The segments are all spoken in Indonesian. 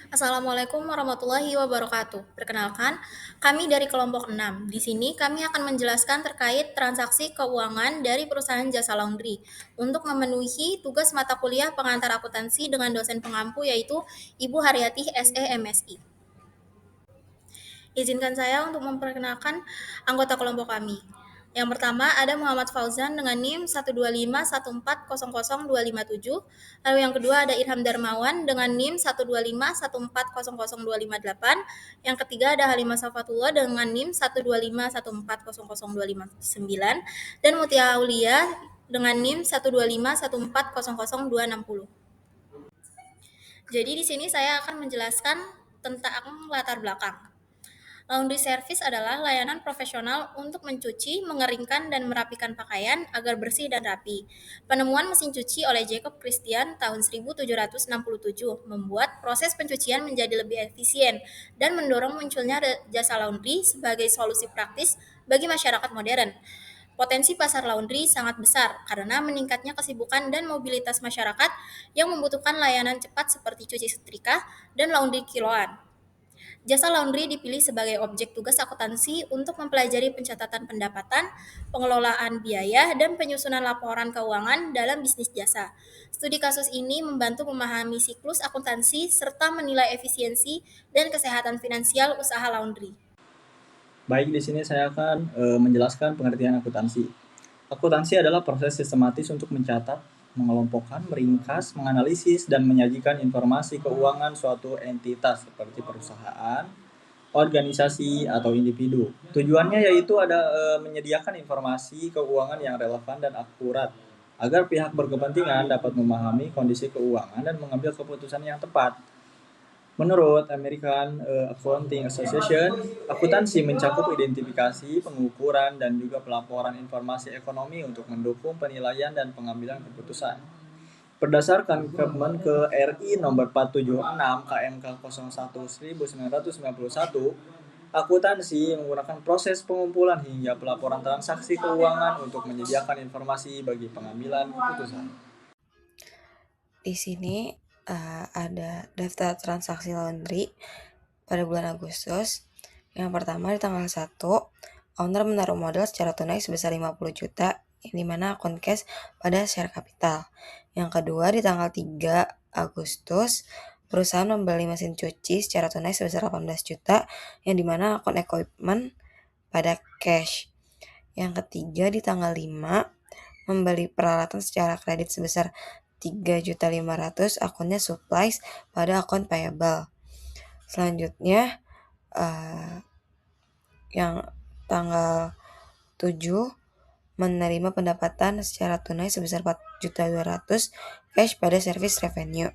Assalamualaikum warahmatullahi wabarakatuh. Perkenalkan, kami dari kelompok 6. Di sini kami akan menjelaskan terkait transaksi keuangan dari perusahaan jasa laundry untuk memenuhi tugas mata kuliah pengantar akuntansi dengan dosen pengampu yaitu Ibu Haryati SE MSI. Izinkan saya untuk memperkenalkan anggota kelompok kami. Yang pertama ada Muhammad Fauzan dengan NIM 12514000257. Lalu yang kedua ada Irham Darmawan dengan NIM 12514000258. Yang ketiga ada Halimah Safatullah dengan NIM 12514000259 dan Mutia Aulia dengan NIM 12514000260. Jadi di sini saya akan menjelaskan tentang latar belakang. Laundry service adalah layanan profesional untuk mencuci, mengeringkan, dan merapikan pakaian agar bersih dan rapi. Penemuan mesin cuci oleh Jacob Christian tahun 1767 membuat proses pencucian menjadi lebih efisien dan mendorong munculnya jasa laundry sebagai solusi praktis bagi masyarakat modern. Potensi pasar laundry sangat besar karena meningkatnya kesibukan dan mobilitas masyarakat yang membutuhkan layanan cepat seperti cuci setrika dan laundry kiloan. Jasa laundry dipilih sebagai objek tugas akuntansi untuk mempelajari pencatatan pendapatan, pengelolaan biaya, dan penyusunan laporan keuangan dalam bisnis jasa. Studi kasus ini membantu memahami siklus akuntansi serta menilai efisiensi dan kesehatan finansial usaha laundry. Baik, di sini saya akan menjelaskan pengertian akuntansi. Akuntansi adalah proses sistematis untuk mencatat, mengelompokkan, meringkas, menganalisis, dan menyajikan informasi keuangan suatu entitas seperti perusahaan, organisasi, atau individu. Tujuannya yaitu menyediakan informasi keuangan yang relevan dan akurat agar pihak berkepentingan dapat memahami kondisi keuangan dan mengambil keputusan yang tepat. Menurut American Accounting Association, akuntansi mencakup identifikasi, pengukuran, dan juga pelaporan informasi ekonomi untuk mendukung penilaian dan pengambilan keputusan. Berdasarkan Kemenke RI nomor 476 KMK 01 1991, akuntansi menggunakan proses pengumpulan hingga pelaporan transaksi keuangan untuk menyediakan informasi bagi pengambilan keputusan. Di sini ada daftar transaksi laundry pada bulan Agustus. Yang pertama di tanggal 1, owner menaruh modal secara tunai sebesar 50 juta, yang dimana akun cash pada share capital. Yang kedua di tanggal 3 Agustus, perusahaan membeli mesin cuci secara tunai sebesar 18 juta, yang dimana akun equipment pada cash. Yang ketiga di tanggal 5, membeli peralatan secara kredit sebesar 3.500.000, akunnya supplies pada akun payable. Selanjutnya yang tanggal 7 menerima pendapatan secara tunai sebesar 4.200.000 cash pada service revenue.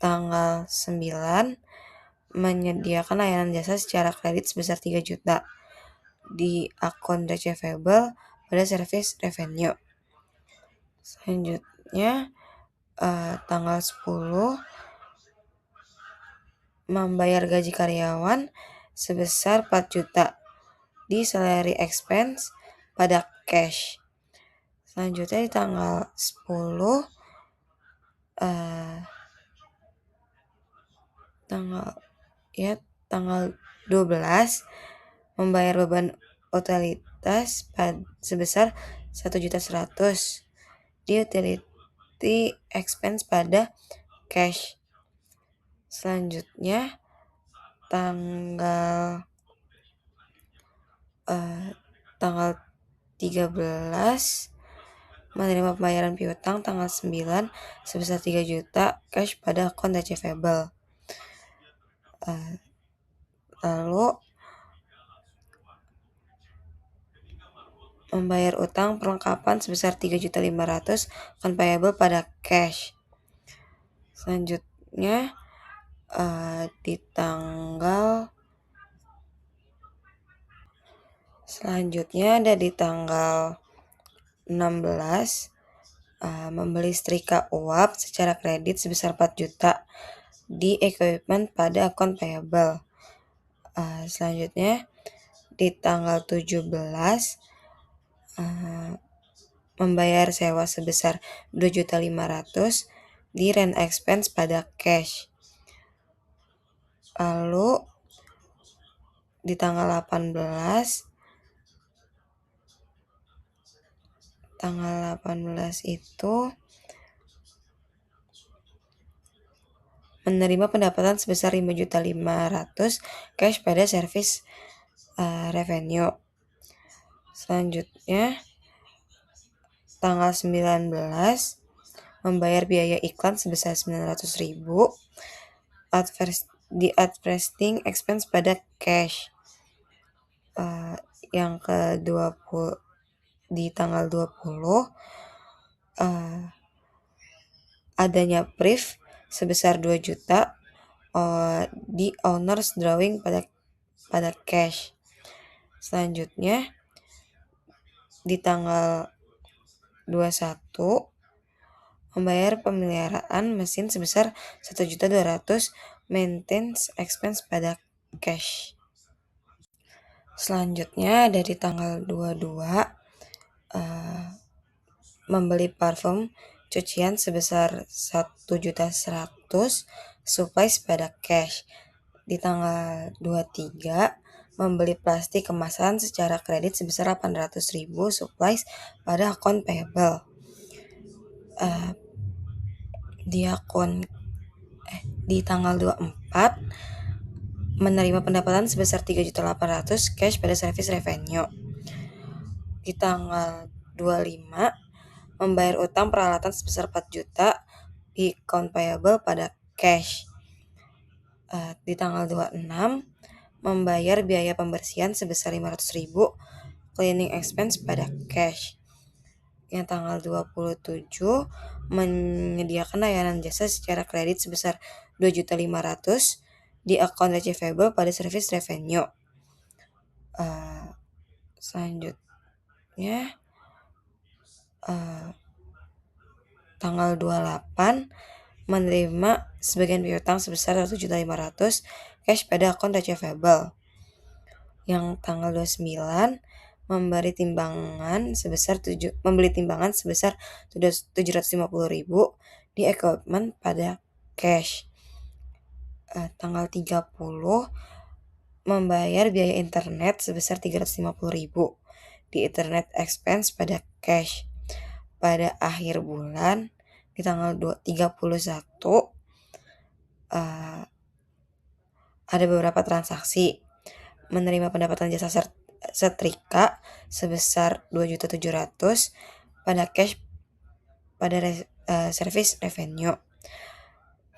Tanggal 9 menyediakan layanan jasa secara kredit sebesar 3 juta di akun receivable pada service revenue. Selanjutnya tanggal 10 membayar gaji karyawan sebesar 4 juta di salary expense pada cash. Selanjutnya di tanggal 10 tanggal 12 membayar beban utilitas sebesar 1.100.000 di utility expense pada cash. Selanjutnya tanggal 13 menerima pembayaran piutang tanggal 9 sebesar 3 juta cash pada akun receivable. Lalu membayar utang perlengkapan sebesar 3.500.000 akun payable pada cash. Selanjutnya di tanggal ada di tanggal 16 membeli setrika uap secara kredit sebesar 4 juta di equipment pada akun payable. Selanjutnya di tanggal 17 membayar sewa sebesar 2.500.000 di rent expense pada cash. Lalu di tanggal 18 itu menerima pendapatan sebesar 5.500.000 cash pada service revenue. Selanjutnya tanggal 19 membayar biaya iklan sebesar 900.000 di advertising expense pada cash. Yang ke-20 di tanggal 20 adanya brief sebesar 2 juta di owner's drawing pada cash. Selanjutnya di tanggal 21 membayar pemeliharaan mesin sebesar 1.200.000 maintenance expense pada cash. Selanjutnya dari tanggal 22 membeli parfum cucian sebesar 1.100.000 supplies pada cash. Di tanggal 23 membeli plastik kemasan secara kredit sebesar 800.000 supplies pada akun payable. Di tanggal 24 menerima pendapatan sebesar 3.800.000 cash pada service revenue. Di tanggal 25 membayar utang peralatan sebesar 4 juta di account payable pada cash. Di tanggal 26 membayar biaya pembersihan sebesar 500.000 cleaning expense pada cash. Yang tanggal 27 menyediakan layanan jasa secara kredit sebesar 2.500.000 di account receivable pada service revenue. Selanjutnya tanggal 28 menerima sebagian piutang sebesar 1.500.000 cash pada akun receivable. Yang tanggal 29 membeli timbangan sebesar 750.000 di equipment pada cash. Tanggal 30 membayar biaya internet sebesar 350.000 di internet expense pada cash. Pada akhir bulan di tanggal 31 ada beberapa transaksi menerima pendapatan jasa setrika sebesar 2.700.000 pada cash pada service revenue.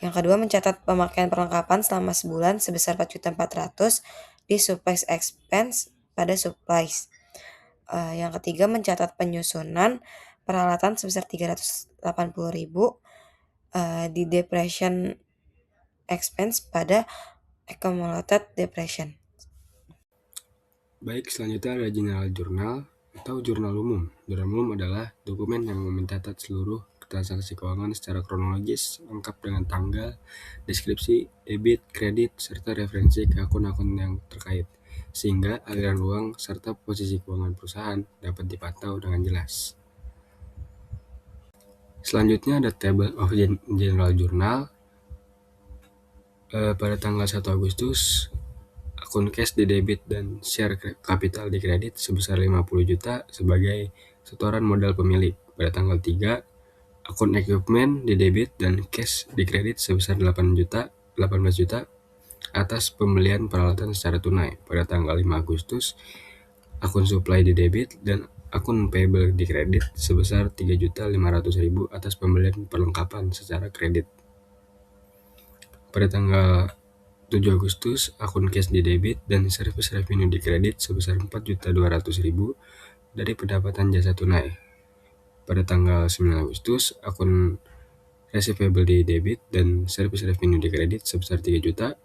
Yang kedua mencatat pemakaian perlengkapan selama sebulan sebesar 4.400.000 di supplies expense pada supplies. Yang ketiga mencatat penyusunan peralatan sebesar 380.000 di depreciation expense pada accumulated depreciation. Baik, selanjutnya ada general journal atau jurnal umum. Jurnal umum adalah dokumen yang mencatat seluruh transaksi keuangan secara kronologis, lengkap dengan tanggal, deskripsi, debit, kredit, serta referensi ke akun-akun yang terkait, sehingga aliran uang serta posisi keuangan perusahaan dapat dipantau dengan jelas. Selanjutnya ada table of general journal. Pada tanggal 1 Agustus, akun cash di debit dan share capital di kredit sebesar 50 juta sebagai setoran modal pemilik. Pada tanggal 3, akun equipment di debit dan cash di kredit sebesar 18 juta atas pembelian peralatan secara tunai. Pada tanggal 5 Agustus, akun supply di debit dan akun payable di kredit sebesar 3.500.000 atas pembelian perlengkapan secara kredit. Pada tanggal 7 Agustus, akun cash di debit dan service revenue di kredit sebesar 4.200.000 dari pendapatan jasa tunai. Pada tanggal 9 Agustus, akun receivable di debit dan service revenue di kredit sebesar 3 juta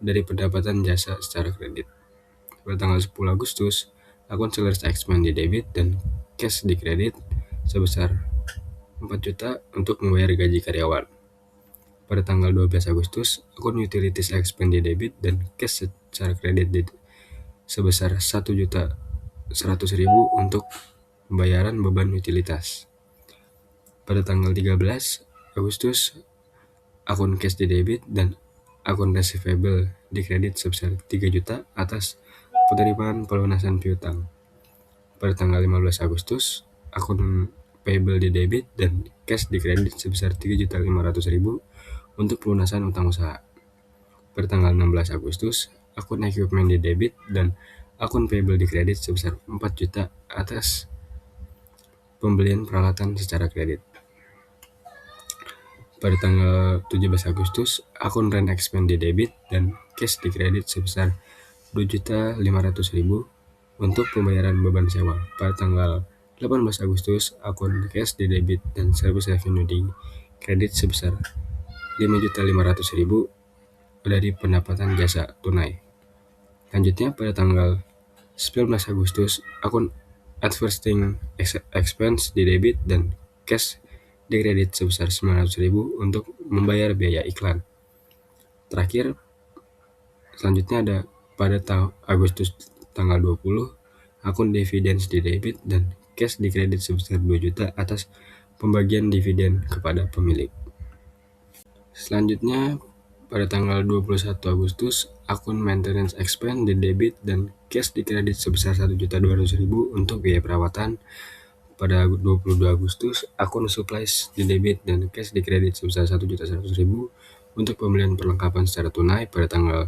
dari pendapatan jasa secara kredit. Pada tanggal 10 Agustus, akun sellers expense di debit dan cash di kredit sebesar 4 juta untuk membayar gaji karyawan. Pada tanggal 12 Agustus, akun utilities expense di debit dan cash secara kredit sebesar 1.100.000 untuk pembayaran beban utilitas. Pada tanggal 13 Agustus akun cash di debit dan akun receivable di kredit sebesar 3 juta atas penerimaan pelunasan piutang. Pada tanggal 15 Agustus, akun payable di debit dan cash di kredit sebesar 3.500.000 untuk pelunasan utang usaha. Pada tanggal 16 Agustus, akun equipment di debit dan akun payable di kredit sebesar 4 juta atas pembelian peralatan secara kredit. Pada tanggal 17 Agustus, akun rent expense di debit dan cash di kredit sebesar 2.500.000 untuk pembayaran beban sewa. Pada tanggal 18 Agustus, akun cash di debit dan service revenue di kredit sebesar 5.500.000 dari pendapatan jasa tunai. Lanjutnya pada tanggal 19 Agustus, akun advertising expense di debit dan cash di kredit sebesar 900.000 untuk membayar biaya iklan. Terakhir, selanjutnya ada pada Agustus tanggal 20, akun dividends di debit dan cash di kredit sebesar 2 juta atas pembagian dividen kepada pemilik. Selanjutnya, pada tanggal 21 Agustus, akun maintenance expense di debit dan cash di kredit sebesar 1.200.000 untuk biaya perawatan. Pada 22 Agustus, akun supplies di debit dan cash di kredit sebesar 1.100.000 untuk pembelian perlengkapan secara tunai. Pada tanggal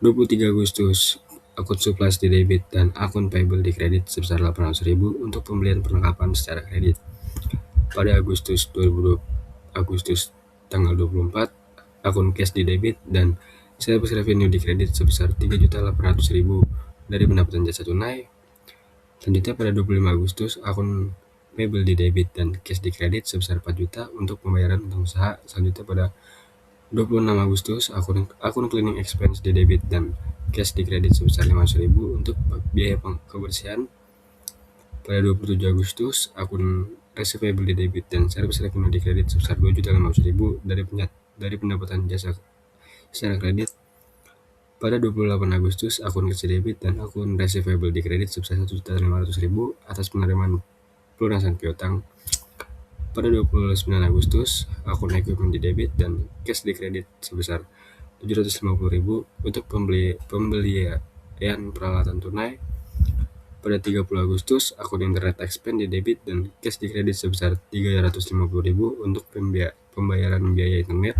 23 Agustus, akun supplies di debit dan akun payable di kredit sebesar 800.000 untuk pembelian perlengkapan secara kredit. Pada Agustus tanggal 24, akun cash di debit dan service revenue di kredit sebesar 3.800.000 dari pendapatan jasa tunai. Selanjutnya pada 25 Agustus, akun payable di debit dan cash di kredit sebesar 4 juta untuk pembayaran utang usaha. Selanjutnya pada 26 Agustus, akun cleaning expense di debit dan cash di kredit sebesar 500.000 untuk biaya kebersihan. Pada 27 Agustus, akun receivable di debit dan service revenue di kredit sebesar 2.500.000 dari pendapatan jasa secara kredit. Pada 28 Agustus, akun cash debit dan akun receivable di kredit sebesar 1.500.000 atas penerimaan pelunasan piutang. Pada 29 Agustus, akun equipment di debit dan cash di kredit sebesar 750.000 untuk pembelian peralatan tunai. Pada 30 Agustus, akun internet expense di debit dan cash di kredit sebesar 350.000 untuk pembayaran biaya internet.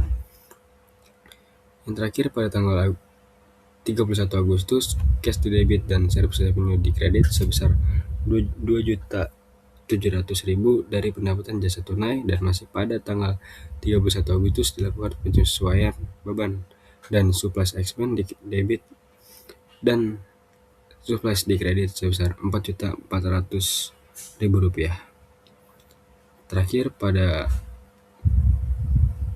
Yang terakhir pada tanggal 31 Agustus, cash di debit dan service revenue di kredit sebesar 2.700.000 dari pendapatan jasa tunai, dan masih pada tanggal 31 Agustus dilakukan penyesuaian beban dan supplies expense di debit dan supplies di kredit sebesar 4.400.000 rupiah. Terakhir pada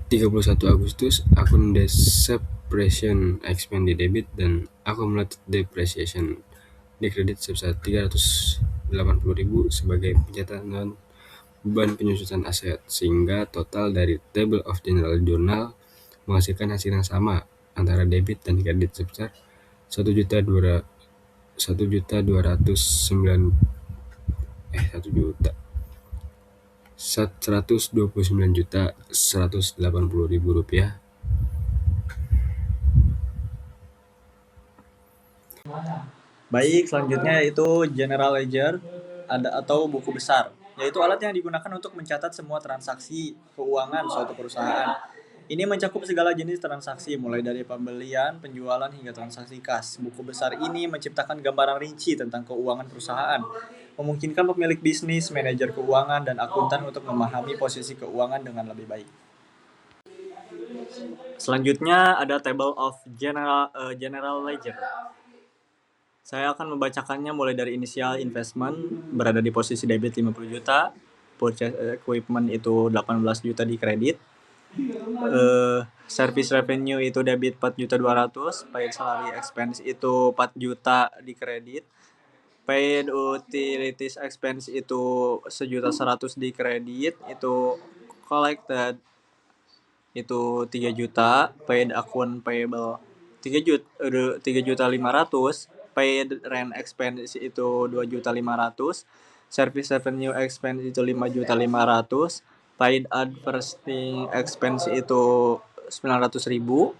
31 Agustus, akun depreciation expense di debit dan accumulated depreciation di kredit sebesar 380.000 sebagai pencatatan beban penyusutan aset, sehingga total dari table of general journal menghasilkan hasil yang sama antara debit dan kredit sebesar 129.180.000 rupiah. Baik, selanjutnya yaitu general ledger atau buku besar, yaitu alat yang digunakan untuk mencatat semua transaksi keuangan suatu perusahaan. Ini mencakup segala jenis transaksi, mulai dari pembelian, penjualan, hingga transaksi kas. Buku besar ini menciptakan gambaran rinci tentang keuangan perusahaan, memungkinkan pemilik bisnis, manajer keuangan, dan akuntan untuk memahami posisi keuangan dengan lebih baik. Selanjutnya ada table of general ledger. Saya akan membacakannya mulai dari initial investment berada di posisi debit 50 juta, purchase equipment itu 18 juta di kredit, service revenue itu debit 4.200.000, paid salary expense itu 4 juta di kredit, paid utilities expense itu 1.100.000 di kredit, itu collected itu 3 juta, paid account payable 3.500.000, paid rent expense itu 2.500.000, service revenue expense itu 5.500.000, paid advertising expense itu 900.000,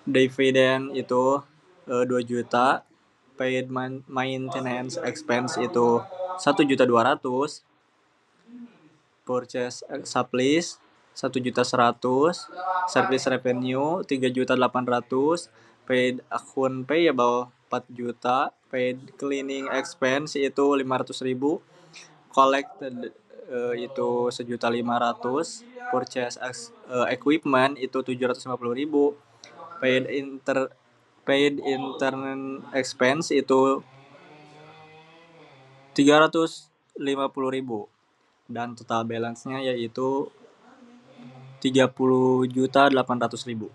dividen itu 2 juta, paid maintenance expense itu 1.200.000, purchase supplies 1.100.000, service revenue 3.800.000, paid account payable 4 juta, paid cleaning expense itu 500.000, collected itu 1.500.000, purchase equipment itu 750.000, paid intern expense itu 350.000, dan total balance-nya yaitu 30.800.000.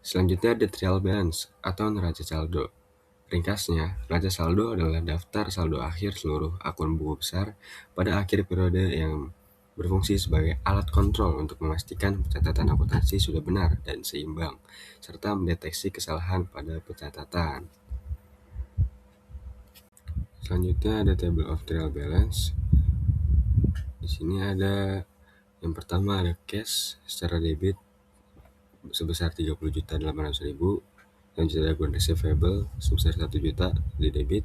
Selanjutnya ada trial balance atau neraca saldo. Ringkasnya, neraca saldo adalah daftar saldo akhir seluruh akun buku besar pada akhir periode yang berfungsi sebagai alat kontrol untuk memastikan pencatatan akuntansi sudah benar dan seimbang, serta mendeteksi kesalahan pada pencatatan. Selanjutnya ada table of trial balance. Di sini ada yang pertama ada cash secara debit sebesar 30.800.000. Selanjutnya ada account receivable sebesar 1 juta di debit.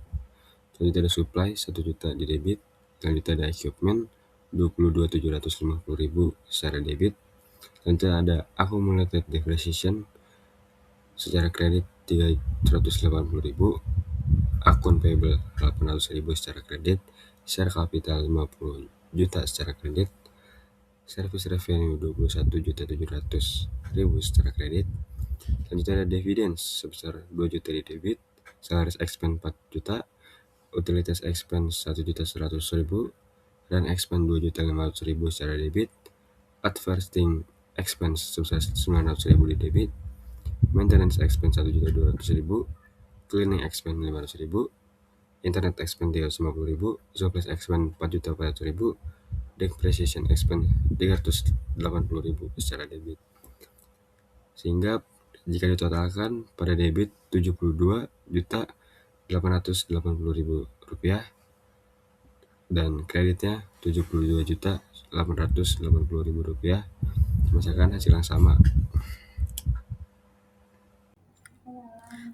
Selanjutnya ada supply 1 juta di debit. Selanjutnya ada equipment 22.750.000 secara debit. Selanjutnya ada accumulated depreciation secara kredit 380.000, akun payable 800.000 secara kredit, share capital 50 juta secara kredit, service revenue 21.700.000 secara kredit. Selanjutnya ada dividends sebesar 2 juta di debit, salaries expense 4 juta, utilities expense 1.100.000, dan expense 2.500.000 secara debit, advertising expense sebesar 900.000 di debit, maintenance expense 1.200.000, cleaning expense 500.000, internet expense 350.000, supplies expense 4.400.000, depreciation expense 380.000 secara debit. Sehingga jika ditotalkan pada debit 72.880.000 rupiah dan kreditnya 72.880.000 rupiah, menghasilkan hasil yang sama.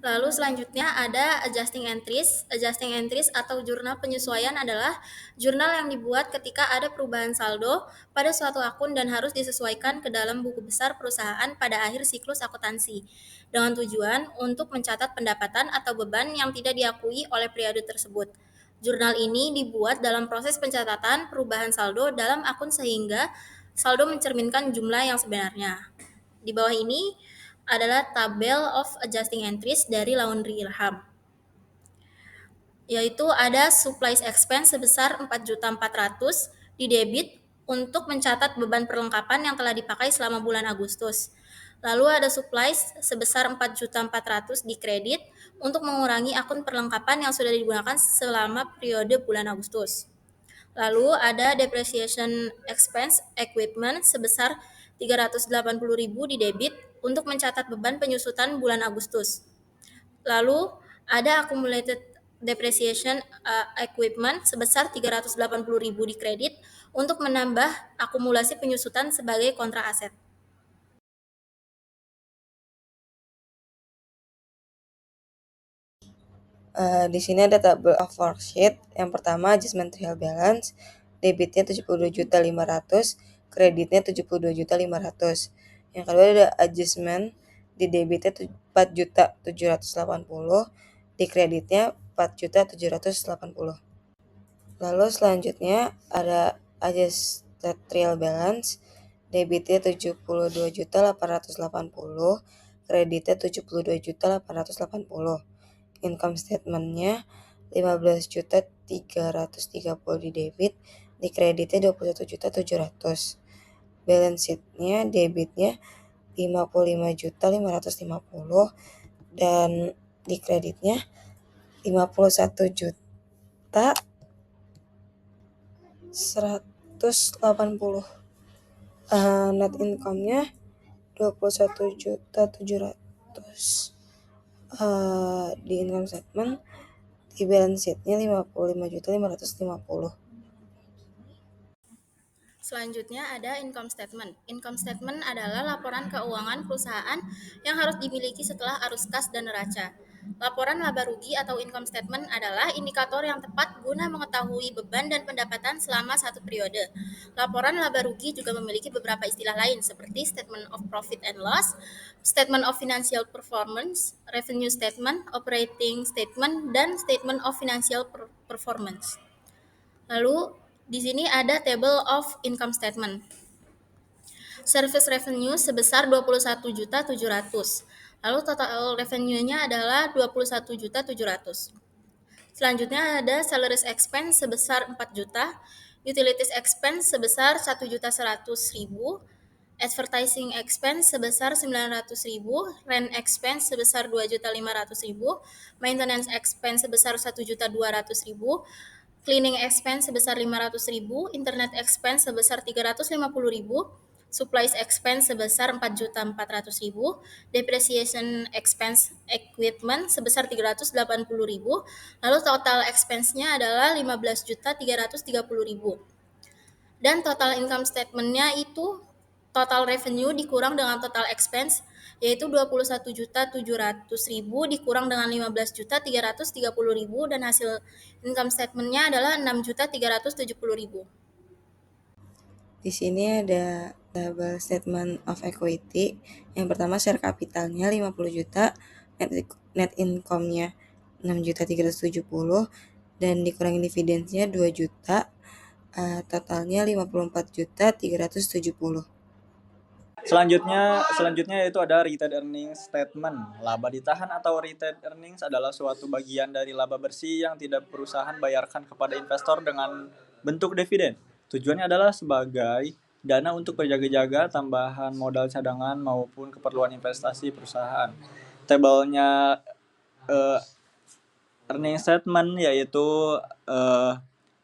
Lalu selanjutnya ada adjusting entries. Adjusting entries atau jurnal penyesuaian adalah jurnal yang dibuat ketika ada perubahan saldo pada suatu akun dan harus disesuaikan ke dalam buku besar perusahaan pada akhir siklus akuntansi, dengan tujuan untuk mencatat pendapatan atau beban yang tidak diakui oleh periode tersebut. Jurnal ini dibuat dalam proses pencatatan perubahan saldo dalam akun sehingga saldo mencerminkan jumlah yang sebenarnya. Di bawah ini adalah tabel of adjusting entries dari Laundry Ilham, yaitu ada supplies expense sebesar 4.400.000 di debit untuk mencatat beban perlengkapan yang telah dipakai selama bulan Agustus. Lalu ada supplies sebesar 4.400.000 di kredit untuk mengurangi akun perlengkapan yang sudah digunakan selama periode bulan Agustus. Lalu ada depreciation expense equipment sebesar 380.000 di debit untuk mencatat beban penyusutan bulan Agustus. Lalu ada accumulated depreciation equipment sebesar 380.000 di kredit untuk menambah akumulasi penyusutan sebagai kontra aset. Di sini ada tabel of worksheet. Yang pertama adjustment trial balance, debitnya 72.500.000, kreditnya 72.500.000. Yang kedua ada adjustment, di debitnya 4.780.000, di kreditnya 4.780.000. Lalu selanjutnya ada adjusted trial balance, debitnya 72.880.000, kreditnya 72.880.000. Income statement-nya 15.330 di debit, di kreditnya 21.700. Balance sheet-nya debitnya 55.550 dan di kreditnya 51.100.000. 180. Net income-nya 21.700.000. Di income statement, di balance sheet-nya 55.550.000. Selanjutnya ada income statement. Income statement adalah laporan keuangan perusahaan yang harus dimiliki setelah arus kas dan neraca. Laporan laba rugi atau income statement adalah indikator yang tepat guna mengetahui beban dan pendapatan selama satu periode. Laporan laba rugi juga memiliki beberapa istilah lain seperti statement of profit and loss, statement of financial performance, revenue statement, operating statement, dan statement of financial performance. Lalu di sini ada table of income statement. Service revenue sebesar 21.700.000. Lalu total revenue-nya adalah 21.700.000. Selanjutnya ada salaries expense sebesar 4 juta, utilities expense sebesar 1.100.000, advertising expense sebesar 900.000, rent expense sebesar 2.500.000, maintenance expense sebesar 1.200.000, cleaning expense sebesar 500.000, internet expense sebesar 350.000, supplies expense sebesar 4.400.000, depreciation expense equipment sebesar 380.000, lalu total expense-nya adalah 15.330.000. Dan total income statement-nya itu total revenue dikurang dengan total expense, yaitu 21.700.000 dikurang dengan 15.330.000 dan hasil income statement-nya adalah 6.370.000. Di sini ada table statement of equity. Yang pertama share kapitalnya 50 juta, net income-nya 6.370 dan dikurangi dividendnya 2 juta, totalnya 54.370. Selanjutnya yaitu ada retained earnings statement. Laba ditahan atau retained earnings adalah suatu bagian dari laba bersih yang tidak perusahaan bayarkan kepada investor dengan bentuk dividen. Tujuannya adalah sebagai dana untuk berjaga-jaga, tambahan modal cadangan maupun keperluan investasi perusahaan. Tabelnya earning statement yaitu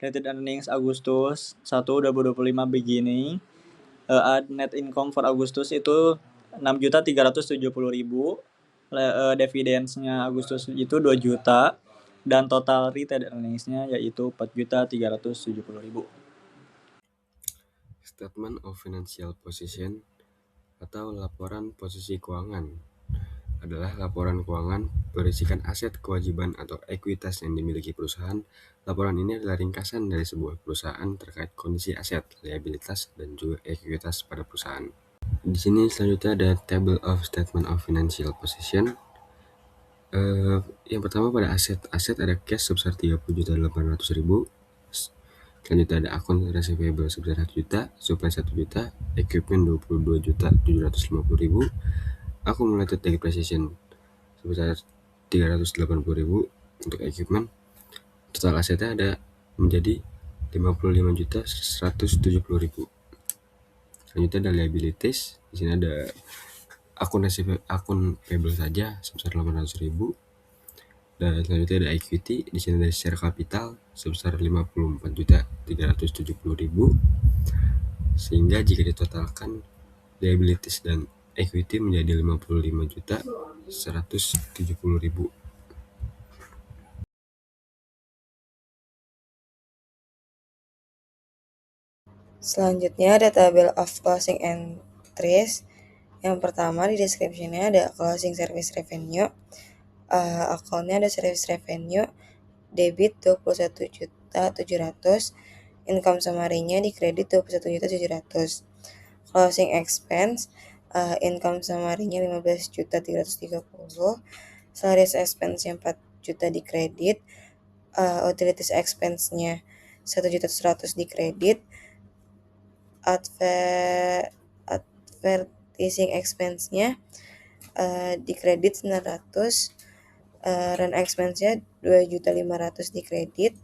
retained earnings Agustus 1 2025 beginning. Net income for Agustus itu 6.370.000, dividends-nya Agustus itu 2 juta, dan total retained earnings-nya yaitu 4.370.000. Statement of financial position atau laporan posisi keuangan adalah laporan keuangan berisikan aset, kewajiban, atau ekuitas yang dimiliki perusahaan. Laporan ini adalah ringkasan dari sebuah perusahaan terkait kondisi aset, liabilitas, dan juga ekuitas pada perusahaan. Di sini selanjutnya ada table of statement of financial position. Yang pertama pada aset ada cash sebesar 30.800.000. Selanjutnya ada akun receivable sebesar 1 juta, supply 1 juta, equipment 22.750.000, accumulated depreciation sebesar 380.000 untuk equipment. Total asetnya ada menjadi 55.170.000. Selanjutnya ada liabilities. Di sini ada akun payable saja sebesar 800.000. Dan selanjutnya ada equity. Di sini ada share capital sebesar 54.370.000. Sehingga jika ditotalkan liabilities dan equity menjadi 55.170.000. Selanjutnya ada table of closing entries. Yang pertama di description-nya ada closing service revenue. Account-nya ada service revenue debit 21.700.000, income summary-nya di kredit 21.700.000. Closing expense, income summary-nya 15.330, salaries expense-nya 4 juta di kredit, utilities expense-nya 1.100.000 di kredit, advertising expense-nya di kredit 900, rent expense-nya 2.500.000 di kredit,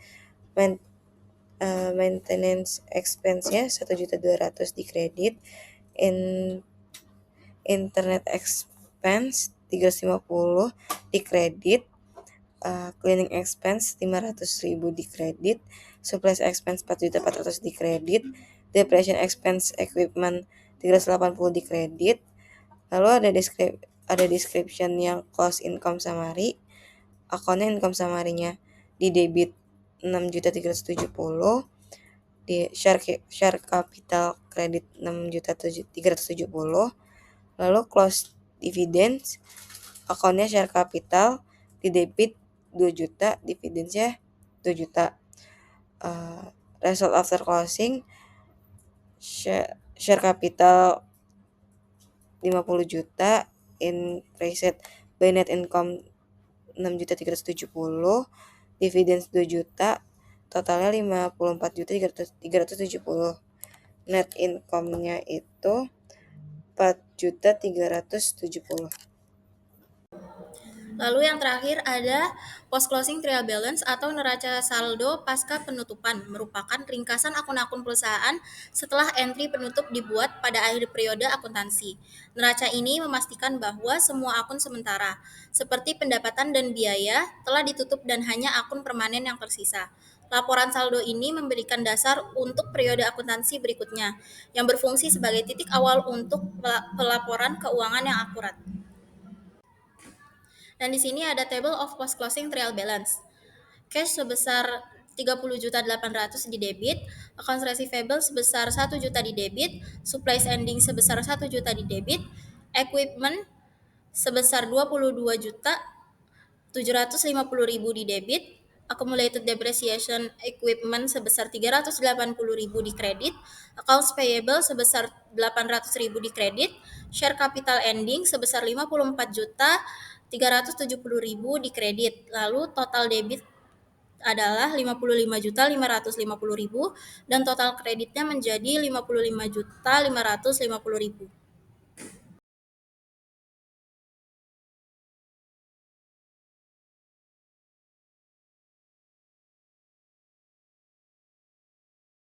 maintenance expense-nya 1.200.000 di kredit, internet expense 350 di kredit, cleaning expense 500.000 di kredit, supplies expense 4.400.000 di kredit, depreciation expense equipment 380 di kredit. Lalu ada description yang cost income summary. Akunnya income summary-nya di debit 6.370.000, di share capital kredit 6.370.000. Lalu close dividends, akunnya share capital di debit 2 juta, dividends-nya 2 juta. Result after closing, share capital 50 juta, increased by net income 6.370.000, dividends 2 juta, totalnya 54.370. Net income-nya itu 4.370. Lalu yang terakhir ada post closing trial balance atau neraca saldo pasca penutupan, merupakan ringkasan akun-akun perusahaan setelah entry penutup dibuat pada akhir periode akuntansi. Neraca ini memastikan bahwa semua akun sementara, seperti pendapatan dan biaya, telah ditutup dan hanya akun permanen yang tersisa. Laporan saldo ini memberikan dasar untuk periode akuntansi berikutnya, yang berfungsi sebagai titik awal untuk pelaporan keuangan yang akurat. Dan di sini ada table of post closing trial balance. Cash sebesar 30.800.000 di debit, accounts receivable sebesar 1 juta di debit, supplies ending sebesar 1 juta di debit, equipment sebesar 22.750.000 di debit, accumulated depreciation equipment sebesar 380.000 di kredit, accounts payable sebesar 800.000 di kredit, share capital ending sebesar 54.370.000 di kredit. Lalu total debit adalah 55.550.000 dan total kreditnya menjadi 55.550.000.